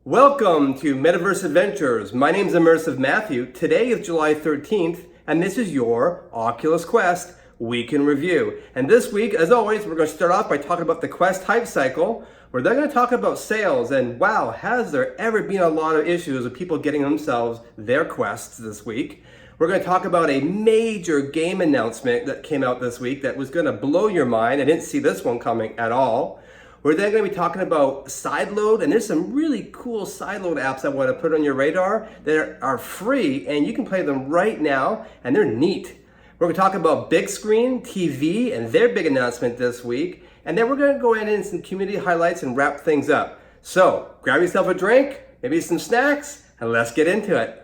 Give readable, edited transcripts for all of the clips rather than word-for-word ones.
Welcome to Metaverse Adventures. My name is Immersive Matthew. Today is July 13th, and this is your Oculus Quest Week in Review. And this week, as always, we're going to start off by talking about the Quest hype cycle. We're then going to talk about sales, and wow, has there ever been a lot of issues with people getting themselves their Quests this week. We're going to talk about a major game announcement that came out this week that was going to blow your mind. I didn't see this one coming at all. We're then going to be talking about sideload, and there's some really cool sideload apps I want to put on your radar that are free, and you can play them right now, and they're neat. We're going to talk about BigScreen TV and their big announcement this week, and then we're going to go in some community highlights and wrap things up. So grab yourself a drink, maybe some snacks, and let's get into it.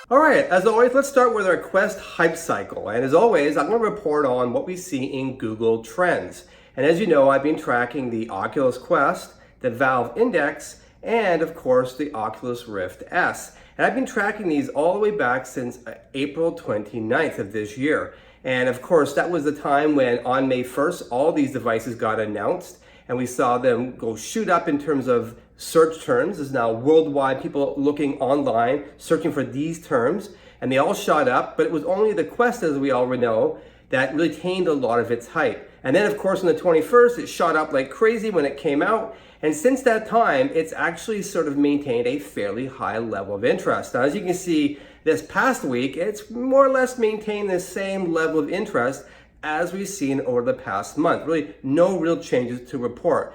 Alright, as always, let's start with our Quest hype cycle. And as always, I'm going to report on what we see in Google Trends. And as you know, I've been tracking the Oculus Quest, the Valve Index, and of course the Oculus Rift S. And I've been tracking these all the way back since April 29th of this year. And of course, that was the time when on May 1st, all these devices got announced. And we saw them go shoot up in terms of search terms. There's now worldwide people looking online, searching for these terms, and they all shot up, but it was only the Quest, as we already know, that retained a lot of its hype. And then, of course, on the 21st, it shot up like crazy when it came out, and since that time, it's actually sort of maintained a fairly high level of interest. Now, as you can see, this past week, it's more or less maintained the same level of interest as we've seen over the past month. Really, no real changes to report.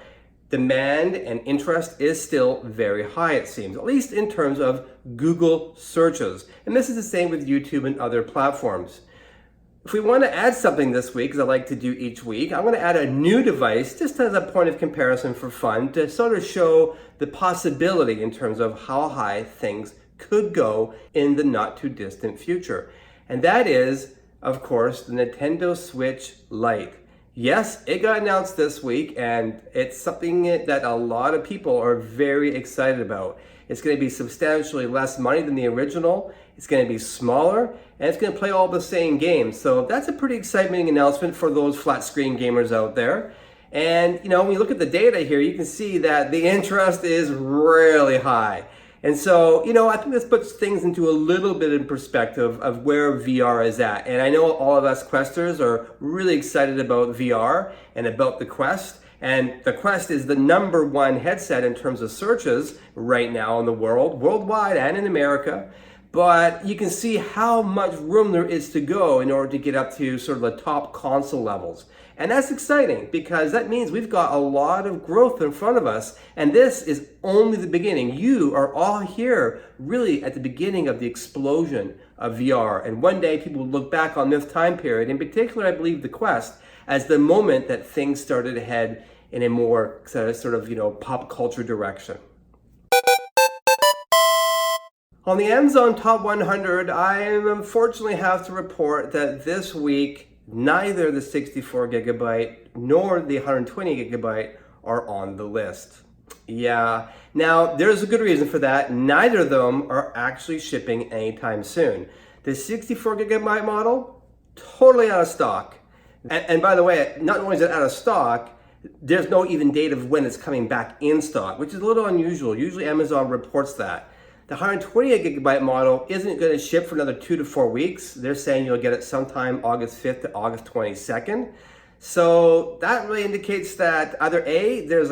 Demand and interest is still very high, it seems, at least in terms of Google searches. And this is the same with YouTube and other platforms. If we want to add something this week, as I like to do each week, I'm going to add a new device just as a point of comparison for fun to sort of show the possibility in terms of how high things could go in the not too distant future. And that is, of course, the Nintendo Switch Lite. Yes, it got announced this week, and it's something that a lot of people are very excited about. It's going to be substantially less money than the original. It's going to be smaller, and it's going to play all the same games. So that's a pretty exciting announcement for those flat screen gamers out there. And, you know, when you look at the data here, you can see that the interest is really high. And so, you know, I think this puts things into a little bit in perspective of where VR is at. And I know all of us Questers are really excited about VR and about the Quest. And the Quest is the #1 headset in terms of searches right now in the world, worldwide and in America. But you can see how much room there is to go in order to get up to sort of the top console levels. And that's exciting because that means we've got a lot of growth in front of us. And this is only the beginning. You are all here really at the beginning of the explosion of VR. And one day people will look back on this time period, in particular, I believe the Quest, as the moment that things started to head in a more sort of, you know, pop culture direction. On the Amazon Top 100, I unfortunately have to report that this week, neither the 64 gigabyte nor the 120 gigabyte are on the list. Yeah, now there's a good reason for that. Neither of them are actually shipping anytime soon. The 64 gigabyte model, totally out of stock. And by the way, not only is it out of stock, there's no even date of when it's coming back in stock, which is a little unusual. Usually Amazon reports that. The 128 gigabyte model isn't going to ship for another 2 to 4 weeks. They're saying you'll get it sometime August 5th to August 22nd. So that really indicates that either A, there's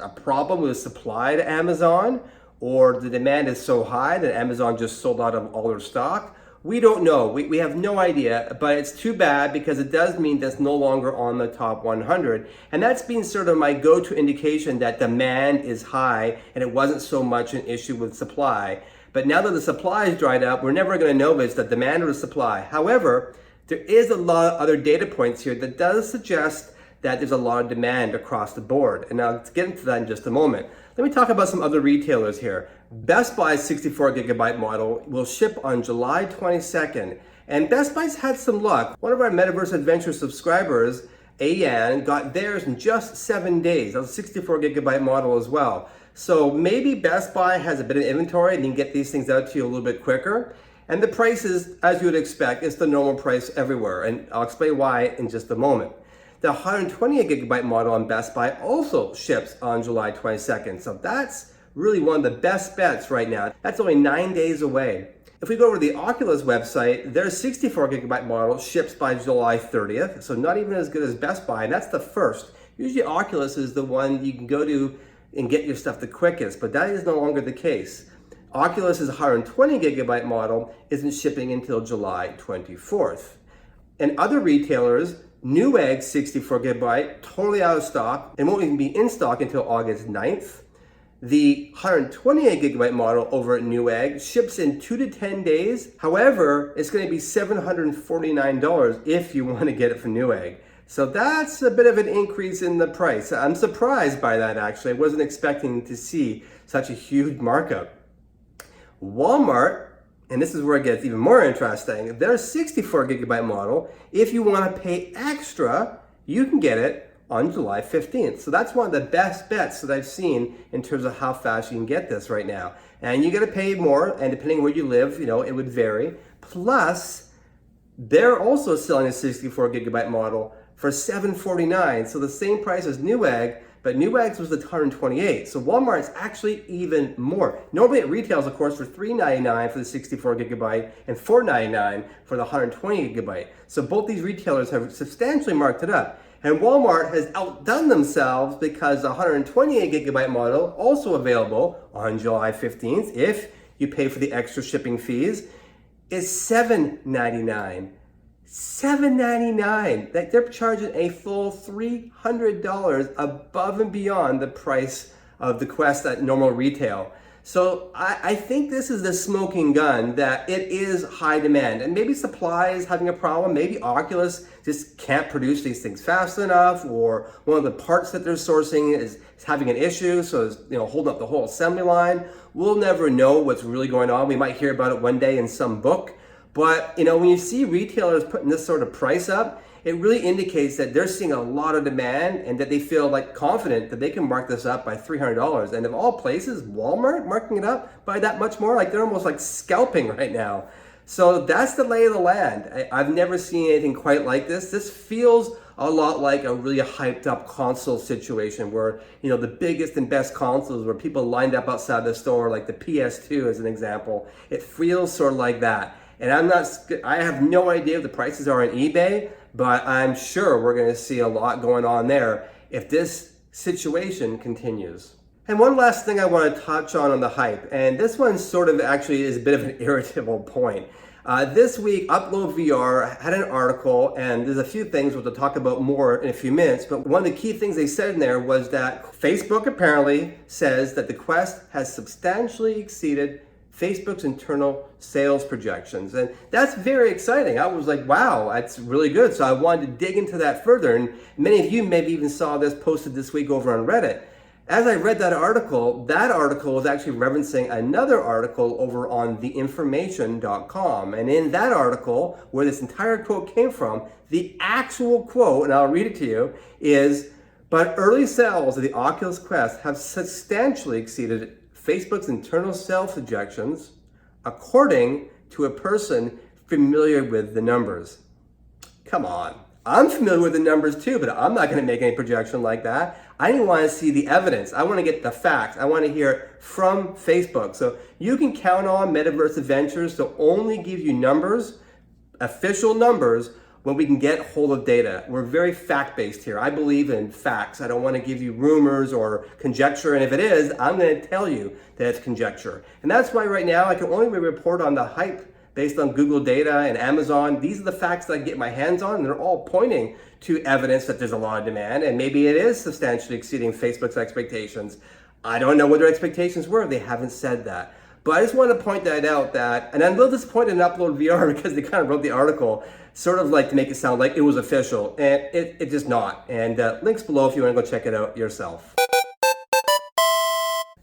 a problem with supply to Amazon, or the demand is so high that Amazon just sold out of all their stock. We don't know. We have no idea, but it's too bad because it does mean that's no longer on the top 100. And that's been sort of my go-to indication that demand is high and it wasn't so much an issue with supply. But now that the supply is dried up, we're never going to know if it's the demand or the supply. However, there is a lot of other data points here that does suggest that there's a lot of demand across the board. And now let's get into that in just a moment. Let me talk about some other retailers here. Best Buy's 64 gigabyte model will ship on July 22nd. And Best Buy's had some luck. One of our Metaverse Adventure subscribers, Ayan, got theirs in just 7 days. That was a 64 gigabyte model as well. So maybe Best Buy has a bit of inventory and can get these things out to you a little bit quicker. And the price is, as you would expect, it's the normal price everywhere. And I'll explain why in just a moment. The 128GB model on Best Buy also ships on July 22nd. So that's really one of the best bets right now. That's only 9 days away. If we go over to the Oculus website, their 64GB model ships by July 30th. So not even as good as Best Buy, and that's the first. Usually Oculus is the one you can go to and get your stuff the quickest, but that is no longer the case. Oculus's 120GB model isn't shipping until July 24th. And other retailers, Newegg 64GB, totally out of stock and won't even be in stock until August 9th. The 128GB model over at Newegg ships in 2 to 10 days. However, it's going to be $749 if you want to get it from Newegg. So that's a bit of an increase in the price. I'm surprised by that, actually. I wasn't expecting to see such a huge markup. Walmart, and this is where it gets even more interesting, their 64GB model, if you want to pay extra, you can get it on July 15th. So that's one of the best bets that I've seen in terms of how fast you can get this right now. And you got to pay more, and depending where you live, it would vary. Plus, they're also selling a 64GB model for $749, so the same price as Newegg, but Newegg's was the 128, so Walmart's actually even more. Normally it retails, of course, for $399 for the 64GB and $499 for the 120GB. So both these retailers have substantially marked it up. And Walmart has outdone themselves because the 128GB model, also available on July 15th, if you pay for the extra shipping fees, is $799. $799. Like, they're charging a full $300 above and beyond the price of the Quest at normal retail. So I think this is the smoking gun that it is high demand, and maybe supply is having a problem. Maybe Oculus just can't produce these things fast enough, or one of the parts that they're sourcing is having an issue, so it's holding up the whole assembly line. We'll never know what's really going on. We might hear about it one day in some book. But when you see retailers putting this sort of price up, it really indicates that they're seeing a lot of demand and that they feel confident that they can mark this up by $300. And of all places, Walmart marking it up by that much more, they're almost scalping right now. So that's the lay of the land. I've never seen anything quite like this. This feels a lot like a really hyped up console situation where, the biggest and best consoles where people lined up outside the store, like the PS2 as an example. It feels sort of like that. And I have no idea what the prices are on eBay, but I'm sure we're going to see a lot going on there if this situation continues. And one last thing I want to touch on the hype, and this one sort of actually is a bit of an irritable point. This week, Upload VR had an article, and there's a few things we'll talk about more in a few minutes, but one of the key things they said in there was that Facebook apparently says that the Quest has substantially exceeded Facebook's internal sales projections. And that's very exciting. I was like, wow, that's really good. So I wanted to dig into that further. And many of you maybe even saw this posted this week over on Reddit. As I read that article was actually referencing another article over on theinformation.com. And in that article, where this entire quote came from, the actual quote, and I'll read it to you, is, "But early sales of the Oculus Quest have substantially exceeded Facebook's internal sales projections, according to a person familiar with the numbers." Come on. I'm familiar with the numbers too, but I'm not going to make any projection like that. I didn't want to see the evidence. I want to get the facts. I want to hear it from Facebook. So you can count on Metaverse Adventures to only give you numbers, official numbers, when we can get hold of data. We're very fact-based here. I believe in facts. I don't want to give you rumors or conjecture, and if it is, I'm going to tell you that it's conjecture. And that's why right now I can only report on the hype based on Google data and Amazon. These are the facts that I get my hands on, and they're all pointing to evidence that there's a lot of demand, and maybe it is substantially exceeding Facebook's expectations. I don't know what their expectations were. They haven't said that. But I just want to point that out, and I'm a little disappointed in Upload VR because they kind of wrote the article sort of to make it sound like it was official, and it's just not. And links below if you want to go check it out yourself.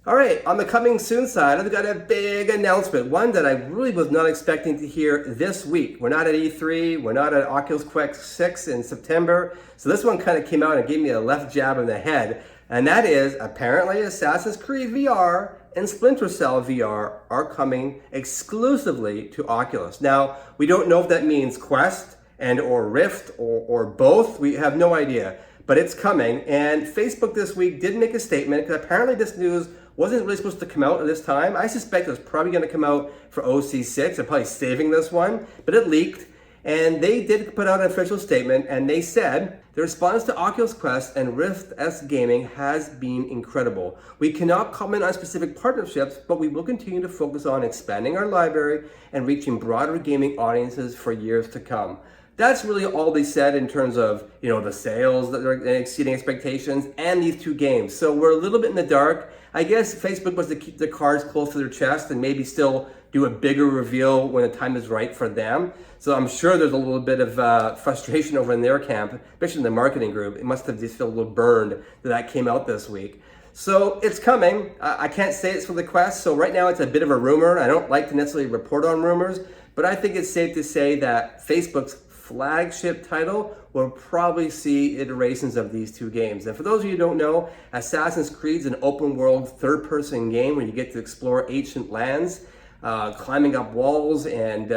All right, on the coming soon side, I've got a big announcement, one that I really was not expecting to hear this week. We're not at E3, we're not at Oculus Quest 6 in September, so this one kind of came out and gave me a left jab in the head. And that is apparently Assassin's Creed VR and Splinter Cell VR are coming exclusively to Oculus. Now, we don't know if that means Quest and or Rift or both. We have no idea, but it's coming. And Facebook this week did make a statement because apparently this news wasn't really supposed to come out at this time. I suspect it was probably going to come out for OC6. They're probably saving this one, but it leaked. And they did put out an official statement, and they said the response to Oculus Quest and Rift S gaming has been incredible. We cannot comment on specific partnerships, but we will continue to focus on expanding our library and reaching broader gaming audiences for years to come. That's really all they said in terms of, the sales that are exceeding expectations and these two games. So we're a little bit in the dark. I guess Facebook was to keep the cards close to their chest and maybe still do a bigger reveal when the time is right for them. So I'm sure there's a little bit of frustration over in their camp, especially in the marketing group. It must have just felt a little burned that came out this week. So it's coming. I can't say it's for the Quest. So right now it's a bit of a rumor. I don't like to necessarily report on rumors, but I think it's safe to say that Facebook's flagship title will probably see iterations of these two games. And for those of you who don't know, Assassin's Creed is an open world third-person game where you get to explore ancient lands, climbing up walls and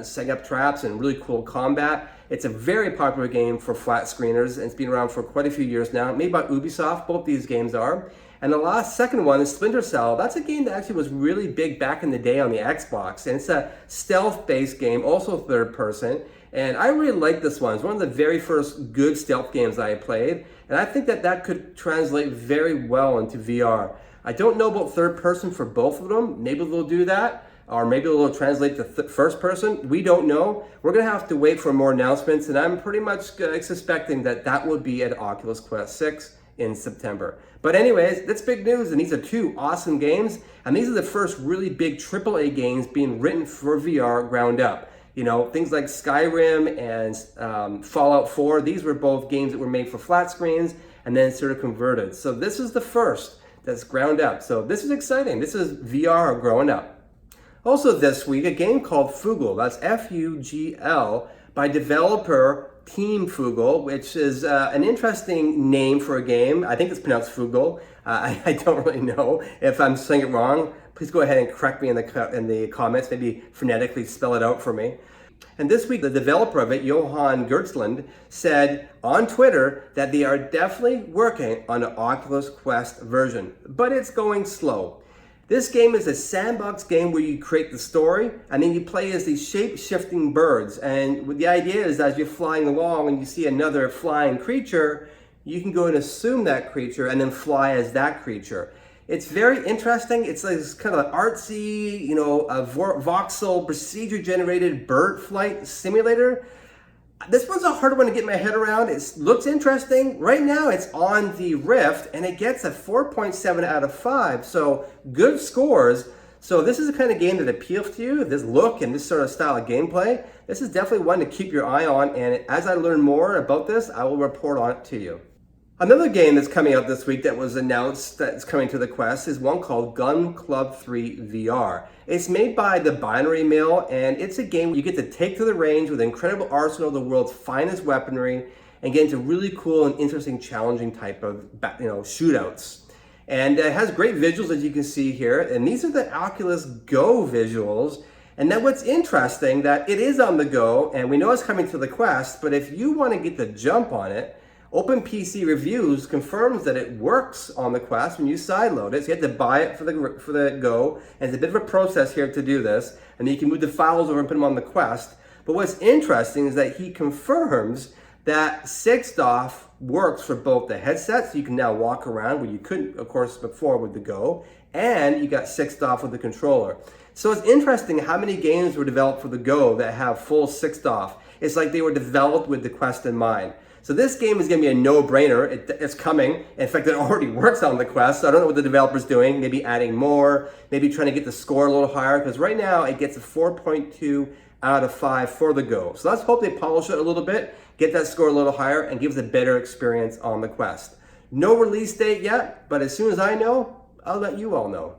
setting up traps and really cool combat. It's a very popular game for flat screeners, and it's been around for quite a few years now, made by Ubisoft. Both these games are. And the second one is Splinter Cell. That's a game that actually was really big back in the day on the Xbox, and it's a stealth-based game, also third person. And I really like this one. It's one of the very first good stealth games I played, and I think that could translate very well into VR. I don't know about third person for both of them. Maybe they'll do that, or maybe they'll translate to first person. We don't know. We're gonna have to wait for more announcements, and I'm pretty much suspecting that will be at Oculus Quest 6 in September. But anyways, that's big news, and these are two awesome games, and these are the first really big AAA games being written for VR ground up. Things like Skyrim and Fallout 4, these were both games that were made for flat screens and then sort of converted. So this is the first that's ground up. So this is exciting. This is VR growing up. Also this week, a game called Fugl, that's F-U-G-L, by developer Team Fugl, which is an interesting name for a game. I think it's pronounced Fugl. I don't really know if I'm saying it wrong. Please go ahead and correct me in the comments, maybe phonetically spell it out for me. And this week, the developer of it, Johan Gertzland, said on Twitter that they are definitely working on an Oculus Quest version, but it's going slow. This game is a sandbox game where you create the story and then you play as these shape-shifting birds. And the idea is as you're flying along and you see another flying creature, you can go and assume that creature and then fly as that creature. It's very interesting. It's like this kind of artsy, a voxel procedure-generated bird flight simulator. This one's a hard one to get my head around. It looks interesting. Right now it's on the Rift and it gets a 4.7 out of 5. So good scores. So this is the kind of game that appeals to you, this look and this sort of style of gameplay. This is definitely one to keep your eye on, and as I learn more about this, I will report on it to you. Another game that's coming out this week that was announced that's coming to the Quest is one called Gun Club 3 VR. It's made by the Binary Mill, and it's a game where you get to take to the range with an incredible arsenal of the world's finest weaponry and get into really cool and interesting, challenging type of shootouts. And it has great visuals, as you can see here, and these are the Oculus Go visuals. And then what's interesting, that it is on the go, and we know it's coming to the Quest, but if you want to get the jump on it, OpenPC Reviews confirms that it works on the Quest when you sideload it. So you have to buy it for the Go, and it's a bit of a process here to do this, and then you can move the files over and put them on the Quest. But what's interesting is that he confirms that 6DoF works for both the headsets, so you can now walk around where you couldn't, of course, before with the Go, and you got 6DoF with the controller. So it's interesting how many games were developed for the Go that have full 6DoF. It's like they were developed with the Quest in mind. So this game is going to be a no-brainer. It's coming. In fact, it already works on the Quest. So I don't know what the developer's doing. Maybe adding more, maybe trying to get the score a little higher, because right now it gets a 4.2 out of 5 for the Go. So let's hope they polish it a little bit, get that score a little higher, and give us a better experience on the Quest. No release date yet, but as soon as I know, I'll let you all know.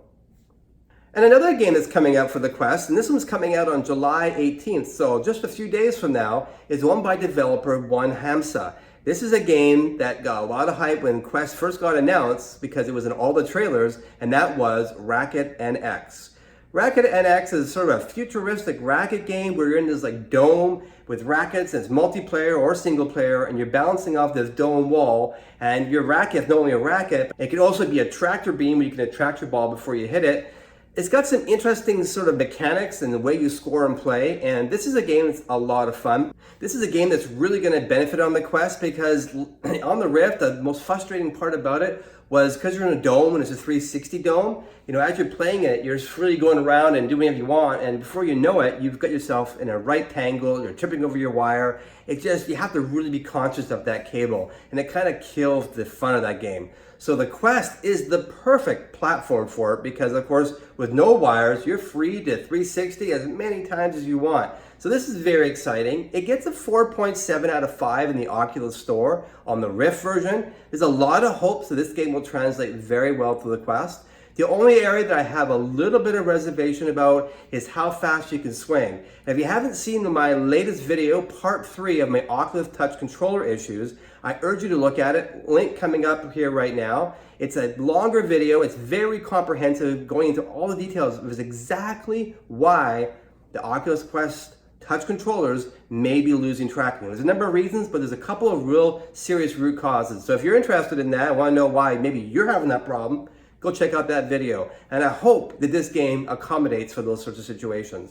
And another game that's coming out for the Quest, and this one's coming out on July 18th, so just a few days from now, is one by developer One Hamsa. This is a game that got a lot of hype when Quest first got announced because it was in all the trailers, and that was Racket NX. Racket NX is sort of a futuristic racket game where you're in this like dome with rackets, and it's multiplayer or single player, and you're bouncing off this dome wall, and your racket is not only a racket, it can also be a tractor beam where you can attract your ball before you hit it. It's got some interesting sort of mechanics in the way you score and play, and this is a game that's a lot of fun. This is a game that's really going to benefit on the Quest because on the Rift, the most frustrating part about it was because you're in a dome and it's a 360 dome, as you're playing it, you're just really going around and doing whatever you want, and before you know it, you've got yourself in a right tangle, you're tripping over your wire. It's just, you have to really be conscious of that cable, and it kind of kills the fun of that game. So the Quest is the perfect platform for it because, of course, with no wires, you're free to 360 as many times as you want. So this is very exciting. It gets a 4.7 out of 5 in the Oculus Store on the Rift version. There's a lot of hopes that this game will translate very well to the Quest. The only area that I have a little bit of reservation about is how fast you can swing. And if you haven't seen my latest video, part 3 of my Oculus Touch controller issues, I urge you to look at it. Link coming up here right now. It's a longer video. It's very comprehensive, going into all the details of exactly why the Oculus Quest Touch controllers may be losing tracking. There's a number of reasons, but there's a couple of real serious root causes. So if you're interested in that, want to know why maybe you're having that problem, go check out that video. And I hope that this game accommodates for those sorts of situations.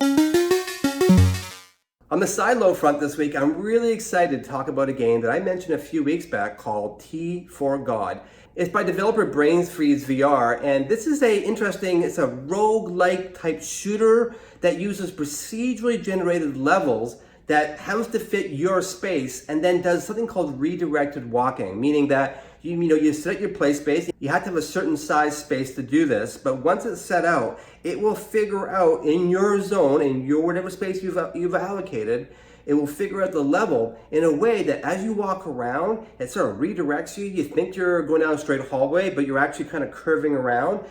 On the side load front this week, I'm really excited to talk about a game that I mentioned a few weeks back called T for God. It's by developer Brains Freeze VR, and this is it's a roguelike type shooter that uses procedurally generated levels that happens to fit your space and then does something called redirected walking, meaning that you set your play space. You have to have a certain size space to do this, but once it's set out, it will figure out in your zone, in your whatever space you've allocated, it will figure out the level in a way that as you walk around, it sort of redirects you. You think you're going down a straight hallway, but you're actually kind of curving around.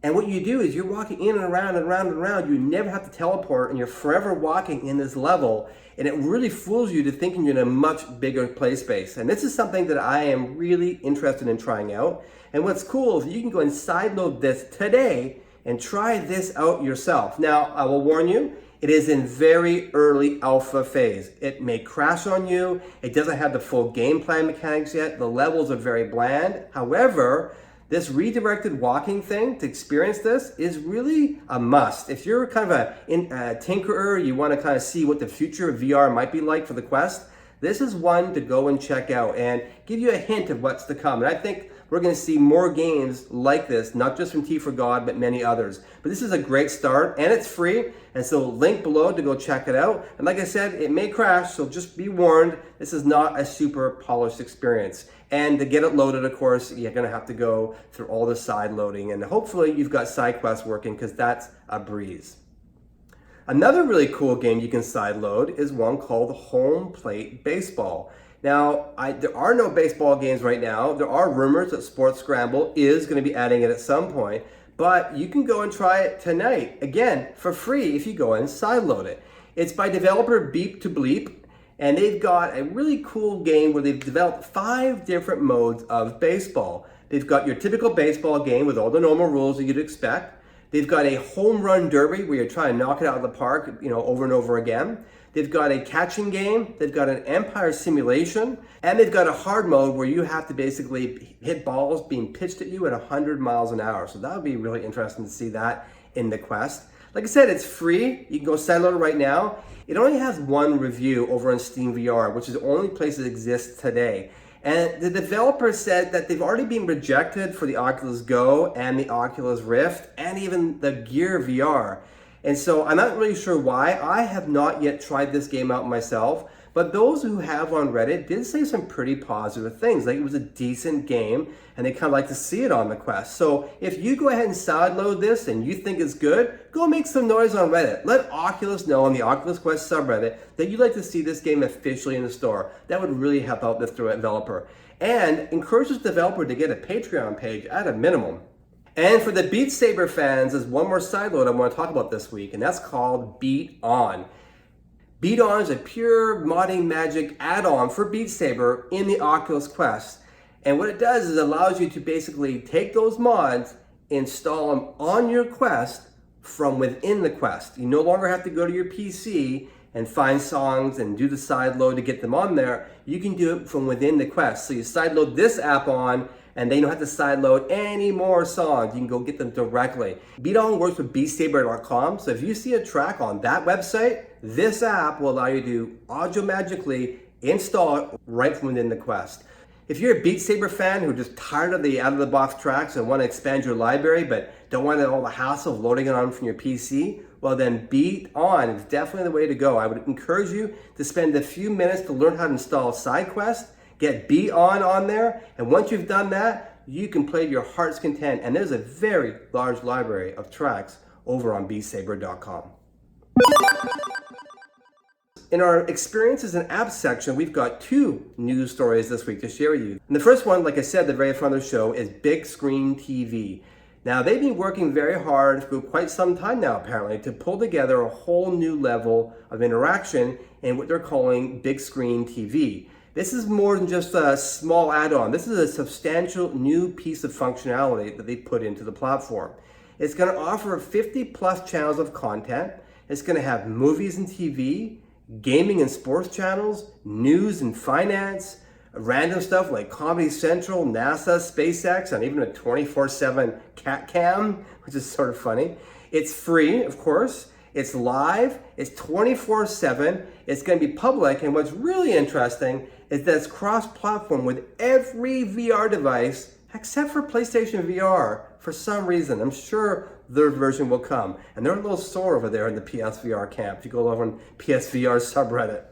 And what you do is you're walking in and around and around and around. You never have to teleport, and you're forever walking in this level. And it really fools you to thinking you're in a much bigger play space. And this is something that I am really interested in trying out. And what's cool is you can go and sideload this today and try this out yourself. Now, I will warn you, it is in very early alpha phase. It may crash on you. It doesn't have the full game plan mechanics yet. The levels are very bland. However, this redirected walking thing to experience this is really a must. If you're kind of a tinkerer, you want to kind of see what the future of VR might be like for the Quest, this is one to go and check out and give you a hint of what's to come. And I think we're going to see more games like this, not just from T for God, but many others. But this is a great start, and it's free, and so link below to go check it out. And like I said, it may crash, so just be warned, this is not a super polished experience. And to get it loaded, of course, you're going to have to go through all the side loading, and hopefully you've got side quests working, because that's a breeze. Another really cool game you can side load is one called Home Plate Baseball. Now, there are no baseball games right now. There are rumors that Sports Scramble is going to be adding it at some point, but you can go and try it tonight, again, for free if you go and sideload it. It's by developer Beep to Bleep, and they've got a really cool game where they've developed 5 different modes of baseball. They've got your typical baseball game with all the normal rules that you'd expect. They've got a home run derby where you're trying to knock it out of the park, over and over again. They've got a catching game, they've got an Empire simulation, and they've got a hard mode where you have to basically hit balls being pitched at you at 100 miles an hour. So that would be really interesting to see that in the Quest. Like I said, it's free. You can go sideload it right now. It only has 1 review over on Steam VR, which is the only place it exists today. And the developer said that they've already been rejected for the Oculus Go and the Oculus Rift and even the Gear VR. And so I'm not really sure why. I have not yet tried this game out myself, but those who have on Reddit did say some pretty positive things. Like it was a decent game and they kind of like to see it on the Quest. So if you go ahead and sideload this and you think it's good, go make some noise on Reddit. Let Oculus know on the Oculus Quest subreddit that you'd like to see this game officially in the store. That would really help out this developer. And encourage this developer to get a Patreon page at a minimum. And for the Beat Saber fans, there's one more sideload I want to talk about this week, and that's called Beat On. Beat On is a pure modding magic add-on for Beat Saber in the Oculus Quest. And what it does is it allows you to basically take those mods, install them on your Quest from within the Quest. You no longer have to go to your PC and find songs and do the sideload to get them on there. You can do it from within the Quest. So you sideload this app on, and then you don't have to sideload any more songs. You can go get them directly. Beat On works with beatsaber.com, so if you see a track on that website, this app will allow you to audio magically install it right from within the Quest. If you're a Beat Saber fan who's just tired of the out-of-the-box tracks and want to expand your library but don't want all the hassle of loading it on from your PC, well then Beat On is definitely the way to go. I would encourage you to spend a few minutes to learn how to install SideQuest, get Beat On there, and once you've done that, you can play to your heart's content. And there's a very large library of tracks over on beatsaber.com. In our experiences and apps section, we've got 2 news stories this week to share with you. And the first one, like I said, the very front of the show is BigScreen TV. Now, they've been working very hard for quite some time now, apparently, to pull together a whole new level of interaction in what they're calling BigScreen TV. This is more than just a small add-on. This is a substantial new piece of functionality that they put into the platform. It's going to offer 50 plus channels of content. It's going to have movies and TV, gaming and sports channels, news and finance, random stuff like Comedy Central, NASA, SpaceX, and even a 24/7 cat cam, which is sort of funny. It's free, of course. It's live. It's 24/7. It's going to be public. And what's really interesting is that it's cross-platform with every VR device except for PlayStation VR for some reason. I'm sure their version will come. And they're a little sore over there in the PSVR camp. If you go over on PSVR subreddit.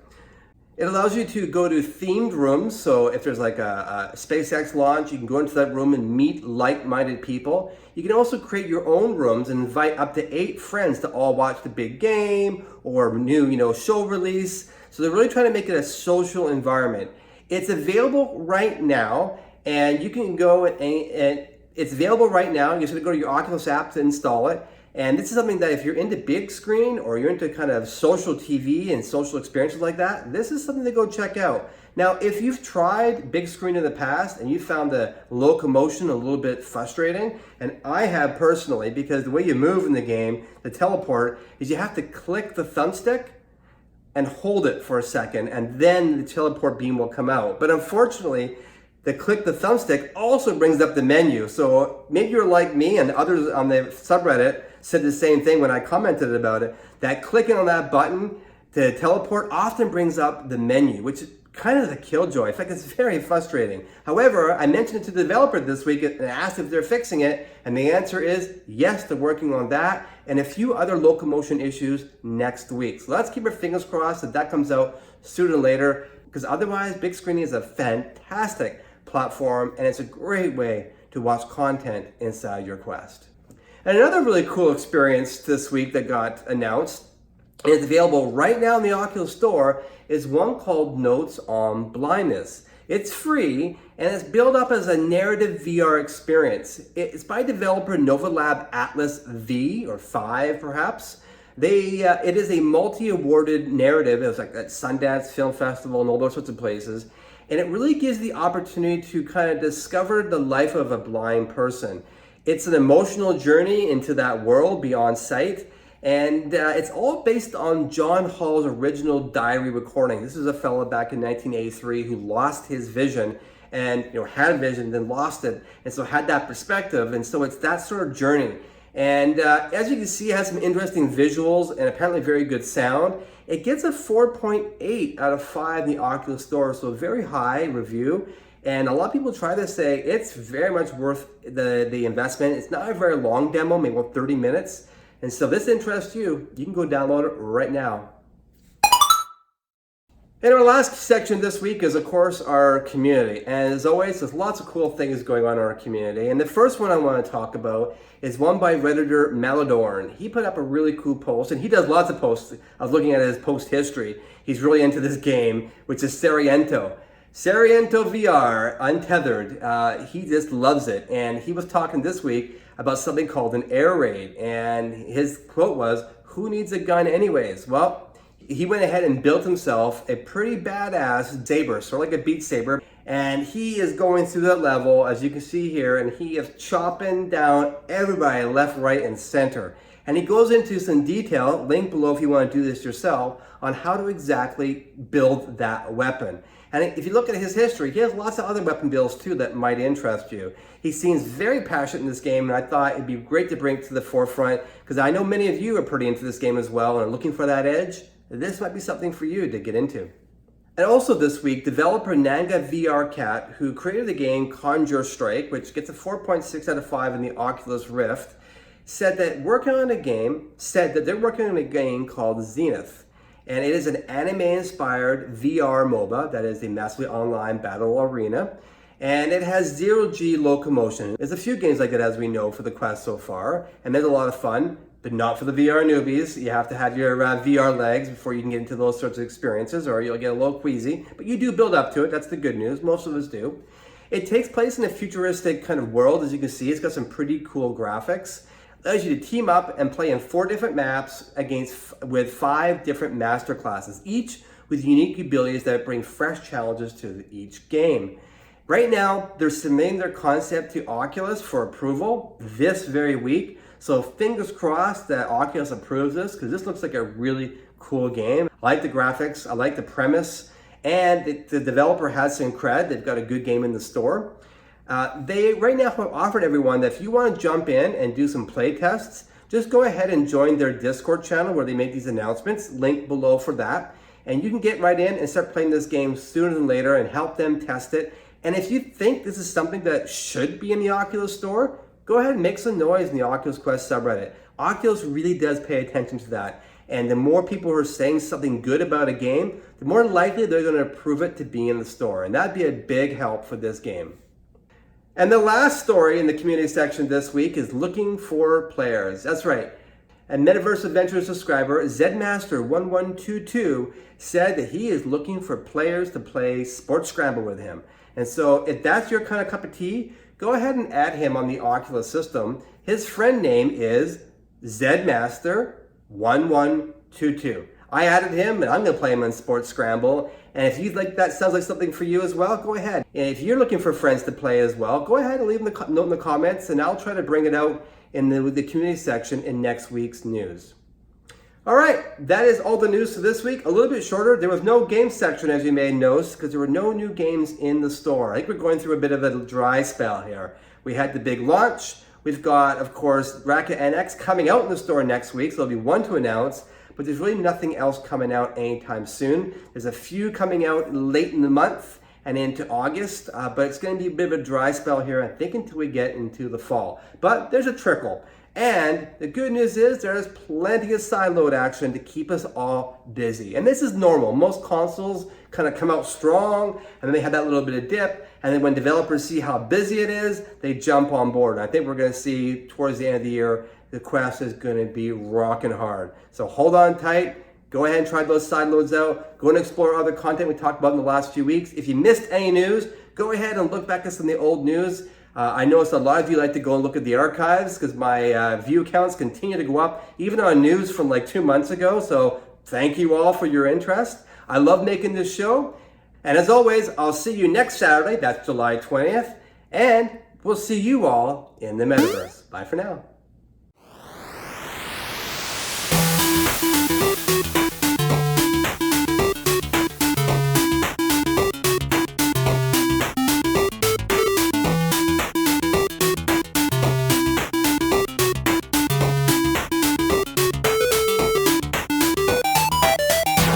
It allows you to go to themed rooms. So if there's like a SpaceX launch, you can go into that room and meet like-minded people. You can also create your own rooms and invite up to 8 friends to all watch the big game or new, show release. So they're really trying to make it a social environment. It's available right now, and you can go and it's available right now. You just have to go to your Oculus app to install it. And this is something that if you're into big screen or you're into kind of social TV and social experiences like that, this is something to go check out. Now, if you've tried big screen in the past and you found the locomotion a little bit frustrating, and I have personally, because the way you move in the game, the teleport, is you have to click the thumbstick and hold it for a second, and then the teleport beam will come out. But unfortunately, the click the thumbstick also brings up the menu. So maybe you're like me, and others on the subreddit said the same thing when I commented about it, that clicking on that button to teleport often brings up the menu, which is kind of a killjoy. In fact, it's very frustrating. However, I mentioned it to the developer this week and asked if they're fixing it, and the answer is yes, they're working on that and a few other locomotion issues next week. So let's keep our fingers crossed that comes out sooner than later, because otherwise, big screen is a fantastic platform and it's a great way to watch content inside your Quest. And another really cool experience this week that got announced and is available right now in the Oculus Store is one called Notes on Blindness. It's free and it's built up as a narrative VR experience. It's by developer Novalab Atlas V or 5 perhaps. It is a multi-awarded narrative. It was like at Sundance Film Festival and all those sorts of places. And it really gives the opportunity to kind of discover the life of a blind person. It's an emotional journey into that world beyond sight. And it's all based on John Hall's original diary recording. This is a fellow back in 1983 who lost his vision and had vision, then lost it. And so had that perspective. And so it's that sort of journey. And as you can see, it has some interesting visuals and apparently very good sound. It gets a 4.8 out of 5 in the Oculus Store, so a very high review. And a lot of people try to say it's very much worth the investment. It's not a very long demo, maybe about 30 minutes. And so if this interests you, you can go download it right now. And our last section this week is, of course, our community. And as always, there's lots of cool things going on in our community. And the first one I want to talk about is one by Redditor Maladorn. He put up a really cool post, and he does lots of posts. I was looking at his post history. He's really into this game, which is Sariento. Sariento VR, Untethered. He just loves it. And he was talking this week about something called an air raid. And his quote was, "Who needs a gun anyways?" Well, He went ahead and built himself a pretty badass saber, sort of like a Beat Saber. And he is going through that level, as you can see here, and he is chopping down everybody left, right, and center. And he goes into some detail, link below if you want to do this yourself, on how to exactly build that weapon. And if you look at his history, he has lots of other weapon builds too that might interest you. He seems very passionate in this game, and I thought it'd be great to bring it to the forefront, because I know many of you are pretty into this game as well and are looking for that edge. This might be something for you to get into. And also this week, developer Nanga VR Cat, who created the game Conjure Strike, which gets a 4.6 out of 5 in the Oculus Rift, said that they're working on a game called Zenith. And it is an anime-inspired VR MOBA that is a massively online battle arena. And it has zero-G locomotion. There's a few games like that, as we know, for the Quest so far. And there's a lot of fun, but not for the VR newbies. You have to have your VR legs before you can get into those sorts of experiences, or you'll get a little queasy. But you do build up to it. That's the good news. Most of us do. It takes place in a futuristic kind of world, as you can see. It's got some pretty cool graphics. Allows you to team up and play in 4 different maps with 5 different master classes, each with unique abilities that bring fresh challenges to each game. Right now, they're submitting their concept to Oculus for approval this very week. So fingers crossed that Oculus approves this, because this looks like a really cool game. I like the graphics, I like the premise, and the developer has some cred. They've got a good game in the store. They right now have offered everyone that if you want to jump in and do some play tests, just go ahead and join their Discord channel where they make these announcements. Link below for that. And you can get right in and start playing this game sooner than later and help them test it. And if you think this is something that should be in the Oculus store, go ahead and make some noise in the Oculus Quest subreddit. Oculus really does pay attention to that. And the more people who are saying something good about a game, the more likely they're going to approve it to be in the store. And that'd be a big help for this game. And the last story in the community section this week is looking for players. That's right. A Metaverse Adventures subscriber, Zmaster1122, said that he is looking for players to play Sports Scramble with him. And so if that's your kind of cup of tea, go ahead and add him on the Oculus system. His friend name is Zmaster1122. I added him, and I'm going to play him in Sports Scramble. And if you like that sounds like something for you as well, go ahead. And if you're looking for friends to play as well, go ahead and leave a note in the comments, and I'll try to bring it out in the community section in next week's news. All right, that is all the news for this week. A little bit shorter. There was no game section, as you may notice, because there were no new games in the store. I think we're going through a bit of a dry spell here. We had the big launch. We've got, of course, Racket NX coming out in the store next week, so there'll be one to announce. But there's really nothing else coming out anytime soon. There's a few coming out late in the month and into August, but it's going to be a bit of a dry spell here, I think, until we get into the fall. But there's a trickle. And the good news is there's plenty of sideload action to keep us all busy. And this is normal. Most consoles kind of come out strong, and then they have that little bit of dip, and then when developers see how busy it is, they jump on board. And I think we're going to see towards the end of the year, the Quest is going to be rocking hard. So hold on tight. Go ahead and try those side loads out. Go and explore other content we talked about in the last few weeks. If you missed any news, go ahead and look back at some of the old news. I noticed a lot of you like to go and look at the archives because my view counts continue to go up, even on news from like 2 months ago. So thank you all for your interest. I love making this show. And as always, I'll see you next Saturday. That's July 20th. And we'll see you all in the Metaverse. Bye for now.